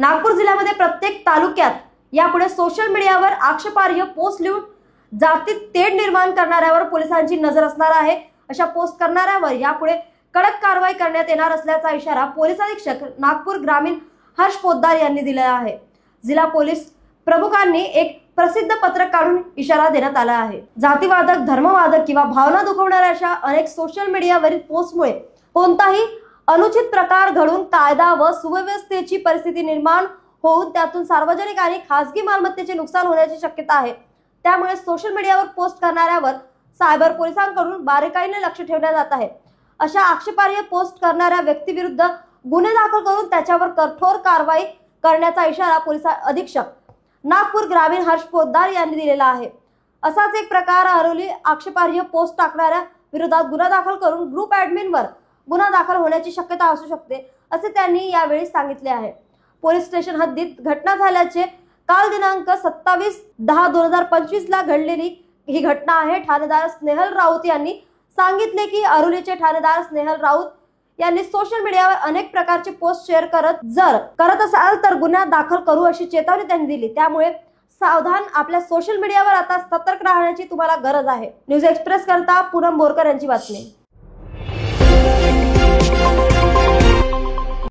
नागपूर जिल्ह्यामध्ये प्रत्येक तालुक्यात यापुढे सोशल मीडियावर आक्षेपार्ह पोस्ट लिहून जातीत तेढ निर्माण करणाऱ्यावर पोलिसांची नजर असणार आहे। अशा पोस्ट करणाऱ्यावर यापुढे कडक कारवाई करण्यात येणार असल्याचा इशारा पोलीस अधीक्षक नागपूर ग्रामीण हर्ष पोद्दार यांनी दिला आहे। जिल्हा पोलीस प्रमुखांनी एक प्रसिद्ध पत्रक काढून इशारा देण्यात आला आहे। जातीवादक, धर्मवादक किंवा भावना दुखवणाऱ्या अशा अनेक सोशल मीडियावरील पोस्टमुळे कोणताही अनुचित प्रकार घडून कायदा व सुव्यवस्थेची परिस्थिती निर्माण होऊन त्यातून सार्वजनिक आणि खासगी मालमत्तेचे नुकसान होण्याची शक्यता आहे। त्यामुळे सोशल मीडियावर पोस्ट करणाऱ्यावर सायबर पोलिसांकडून बारीकाईने लक्ष ठेवण्यात जात आहे। अशा आक्षेपार्ह पोस्ट करणाऱ्या व्यक्तीविरुद्ध गुन्हे दाखल करून त्याच्यावर कठोर कारवाई करण्याचा इशारा पोलीस अधीक्षक नागपूर ग्रामीण हर्ष पोद्दार यांनी दिलेला आहे। असाच एक प्रकार आरोली आक्षेपार्ह पोस्ट टाकणाऱ्या विरोधात गुन्हा दाखल करून ग्रुप ऍडमिनवर गुन्हा दाखल होण्याची शक्यता असू शकते, असे त्यांनी यावेळी सांगितले आहे। पोलीस स्टेशन हद्दीत घटना झाल्याचे काल दिनांक 27/10/2025 ला घडलेली ही घटना आहे। ठाणेदार स्नेहल राऊत यांनी सांगितले की आरोलीचे ठाणेदार स्नेहल राऊत यांनी सोशल मीडियावर अनेक प्रकारचे पोस्ट शेअर करत असाल तर गुन्हा दाखल करू अशी चेतावणी त्यांनी दिली। त्यामुळे सावधान, आपल्या सोशल मीडियावर आता सतर्क राहण्याची तुम्हाला गरज आहे। न्यूज एक्सप्रेस करता पूनम बोरकर यांची बातमी।